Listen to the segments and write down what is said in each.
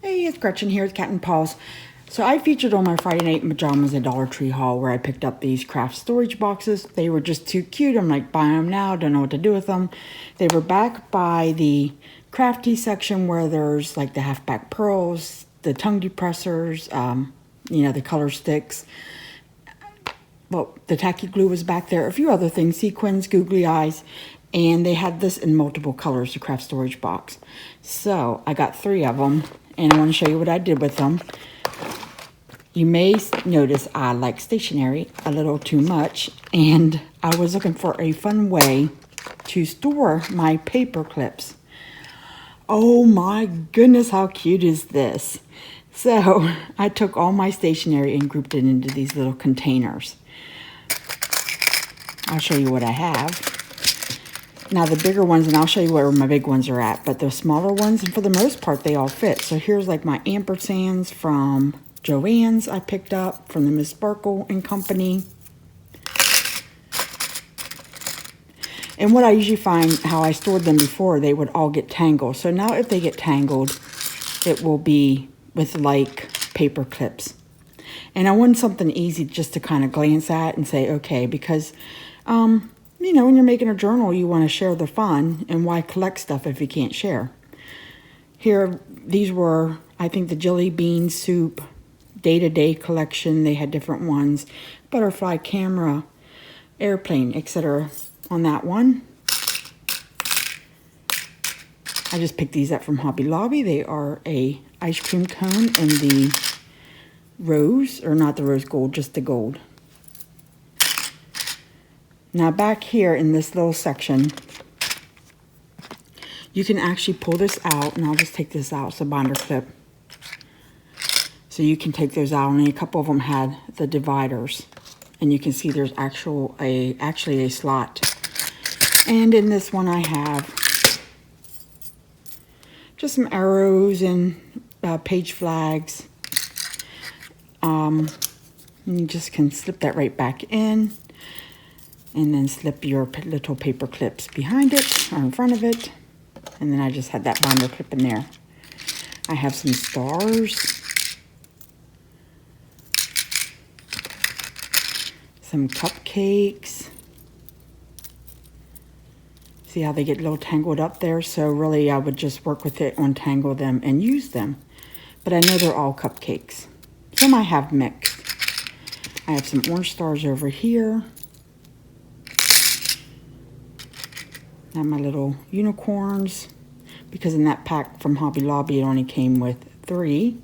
Hey, it's Gretchen here with Catnpaws. So I featured on my Friday Night Pajamas a Dollar Tree haul where I picked up these craft storage boxes. They were just too cute. I'm like, buying them now, don't know what to do with them. They were back by the crafty section where there's like the half-back pearls, the tongue depressors, the color sticks. Well, the tacky glue was back there, a few other things, sequins, googly eyes, and they had this in multiple colors, the craft storage box. So I got 3 of them, and I want to show you what I did with them. You may notice I like stationery a little too much, and I was looking for a fun way to store my paper clips. Oh my goodness, how cute is this? So I took all my stationery and grouped it into these little containers. I'll show you what I have. Now the bigger ones, and I'll show you where my big ones are at, but the smaller ones, and for the most part, they all fit. So here's like my ampersands from Joann's I picked up from the Miss Sparkle and Company. And what I usually find, how I stored them before, they would all get tangled. So now if they get tangled, it will be with like paper clips. And I want something easy just to kind of glance at and say, okay, because when you're making a journal, you want to share the fun, and why collect stuff if you can't share? Here, these were, I think, the Jelly Bean Soup day-to-day collection. They had different ones, butterfly, camera, airplane, etc. on that one. I just picked these up from Hobby Lobby. They are a ice cream cone in the rose, or not the rose gold, just the gold. Now back here in this little section, you can actually pull this out, and I'll just take this out. It's a binder clip. So you can take those out, and a couple of them had the dividers. And you can see there's actually a slot. And in this one I have just some arrows and page flags. You just can slip that right back in. And then slip your little paper clips behind it or in front of it. And then I just had that binder clip in there. I have some stars. Some cupcakes. See how they get a little tangled up there? So really I would just work with it, untangle them, and use them. But I know they're all cupcakes. Some I have mixed. I have some orange stars over here. I have my little unicorns, because in that pack from Hobby Lobby it only came with 3.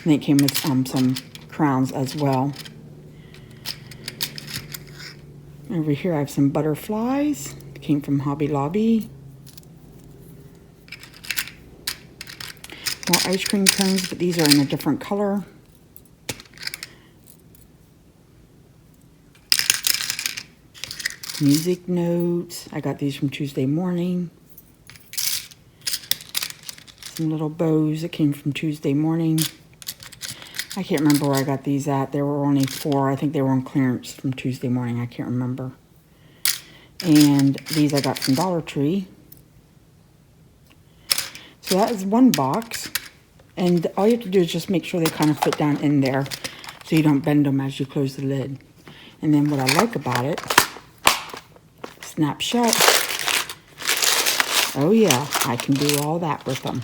And it came with some crowns as well. Over here I have some butterflies. It came from Hobby Lobby. More ice cream cones, but these are in a different color. Music notes. I got these from Tuesday Morning. Some little bows that came from Tuesday Morning. I can't remember where I got these at. There were only 4. I think they were on clearance from Tuesday Morning. I can't remember. And these I got from Dollar Tree. So that is one box. And all you have to do is just make sure they kind of fit down in there, so you don't bend them as you close the lid. And then what I like about it, snap shut. Oh yeah, I can do all that with them.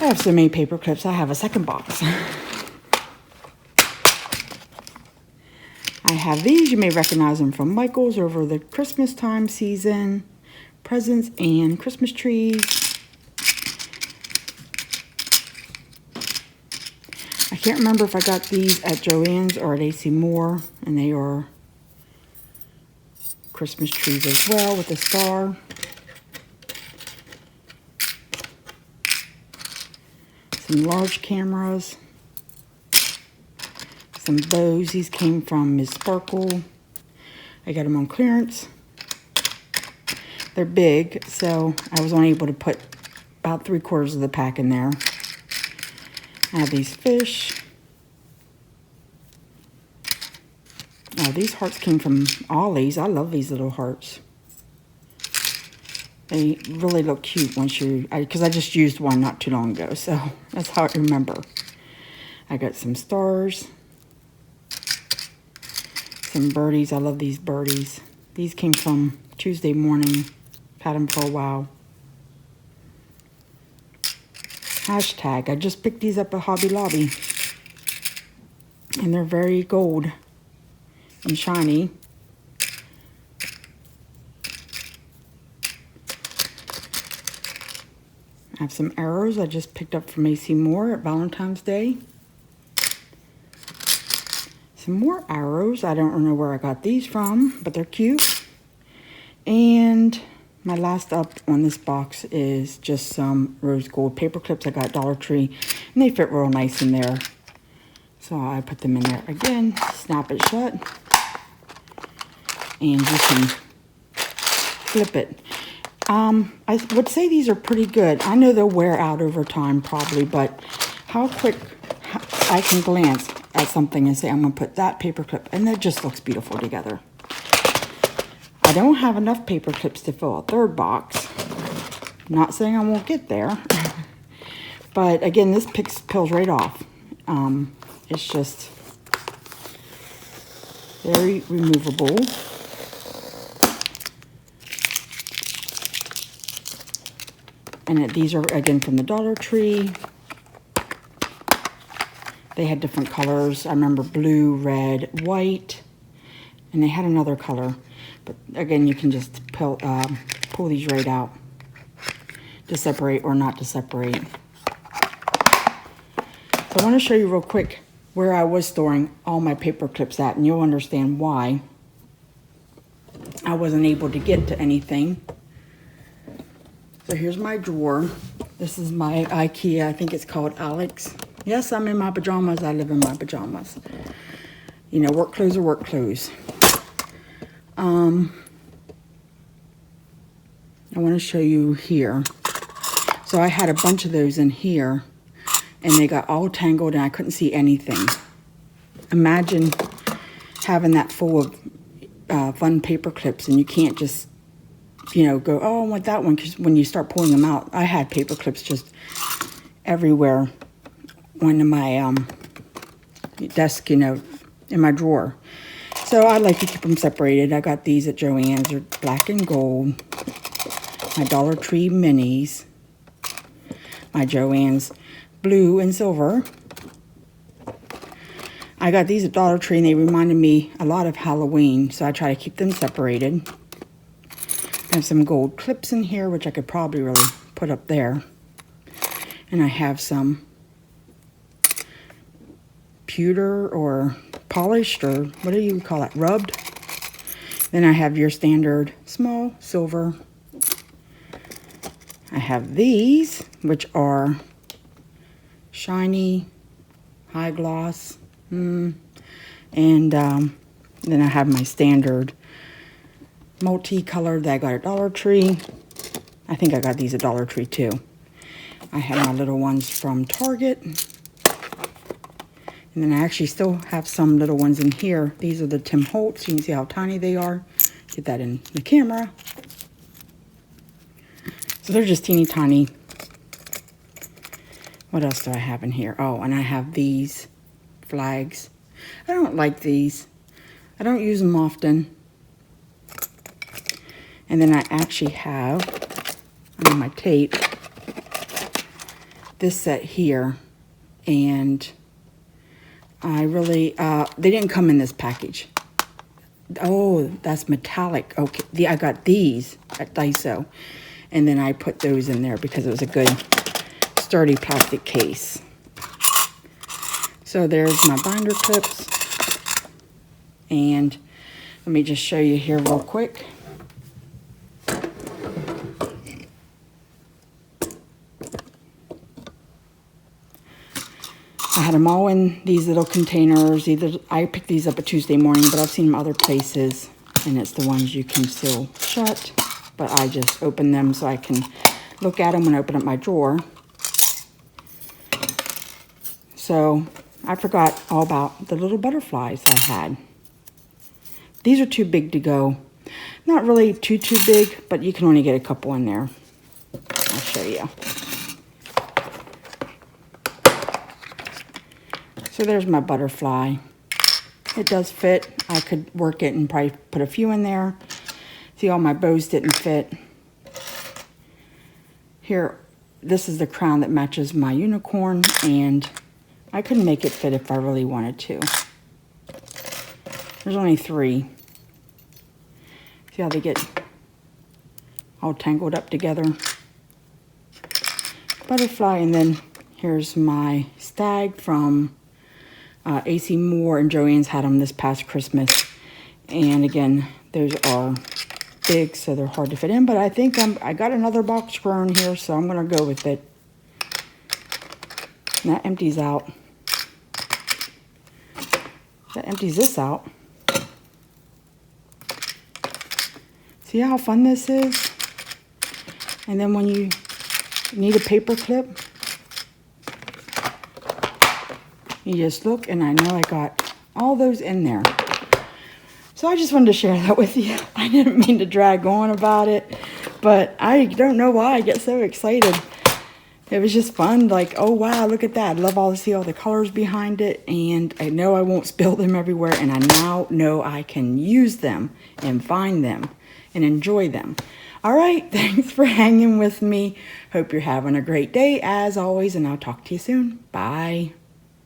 I have so many paper clips, I have a second box. I have these, you may recognize them from Michael's over the Christmas time season. Presents and Christmas trees. I can't remember if I got these at Joann's or at AC Moore, and they are Christmas trees as well with a star. Some large cameras. Some bows. These came from Miss Sparkle. I got them on clearance. They're big, so I was only able to put about 3/4 of the pack in there. I have these fish. Oh, these hearts came from Ollie's. I love these little hearts. They really look cute once you, because I just used one not too long ago, so that's how I remember. I got some stars, some birdies. I love these birdies. These came from Tuesday morning. Had them for a while. Hashtag. I just picked these up at Hobby Lobby. And they're very gold and shiny. I have some arrows I just picked up from AC Moore at Valentine's Day. Some more arrows. I don't know where I got these from, but they're cute. And my last up on this box is just some rose gold paper clips I got at Dollar Tree. And they fit real nice in there. So I put them in there again, snap it shut. And you can flip it. I would say these are pretty good. I know they'll wear out over time probably, but how quick I can glance at something and say, I'm going to put that paper clip, and it just looks beautiful together. I don't have enough paper clips to fill a third box. Not saying I won't get there. But again, this peels right off. It's just very removable. And these are, again, from the Dollar Tree. They had different colors. I remember blue, red, white. And they had another color. But again, you can just pull these right out to separate or not to separate. So I want to show you real quick where I was storing all my paper clips at. And you'll understand why I wasn't able to get to anything. So here's my drawer. This is my IKEA. I think it's called Alex. Yes, I'm in my pajamas. I live in my pajamas. You know, work clothes are work clothes. I want to show you here. So I had a bunch of those in here, and they got all tangled, and I couldn't see anything. Imagine having that full of fun paper clips, and you can't just, you know, go, oh, I want that one, because when you start pulling them out, I had paper clips just everywhere on my desk, you know, in my drawer. So I like to keep them separated. I got these at Joann's. They're black and gold. My Dollar Tree minis. My Joann's blue and silver. I got these at Dollar Tree, and they reminded me a lot of Halloween, so I try to keep them separated. I have some gold clips in here, which I could probably really put up there. And I have some pewter or polished, or what do you call it, rubbed. Then I have your standard small silver. I have these, which are shiny, high gloss. And then I have my standard multicolored that I got at Dollar Tree. I think I got these at Dollar Tree too. I have my little ones from Target. And then I actually still have some little ones in here. These are the Tim Holtz. You can see how tiny they are. Get that in the camera. So they're just teeny tiny. What else do I have in here? Oh, and I have these flags. I don't like these. I don't use them often. And then I actually have on my tape this set here. And I really, they didn't come in this package. Oh, that's metallic. Okay, I got these at Daiso. And then I put those in there because it was a good sturdy plastic case. So there's my binder clips. And let me just show you here real quick. I had them all in these little containers. I picked these up a Tuesday morning, but I've seen them other places, and it's the ones you can seal shut. But I just open them so I can look at them when I open up my drawer. So I forgot all about the little butterflies I had. These are too big to go. Not really too big, but you can only get a couple in there. I'll show you. So there's my butterfly. It does fit. I could work it and probably put a few in there. See, all my bows didn't fit. Here, this is the crown that matches my unicorn, and I couldn't make it fit if I really wanted to. There's only 3. See how they get all tangled up together? Butterfly, and then here's my stag from AC Moore, and Joann's had them this past Christmas. And again, those are big, so they're hard to fit in, but I think I got another box grown here, so I'm gonna go with it. And that empties out. That empties this out. See how fun this is? And then when you need a paper clip, you just look, and I know I got all those in there. So I just wanted to share that with you. I didn't mean to drag on about it, but I don't know why I get so excited. It was just fun, like, oh wow, look at that. I love all to see all the colors behind it, and I know I won't spill them everywhere, and I now know I can use them and find them and enjoy them. All right, thanks for hanging with me. Hope you're having a great day as always, and I'll talk to you soon. Bye.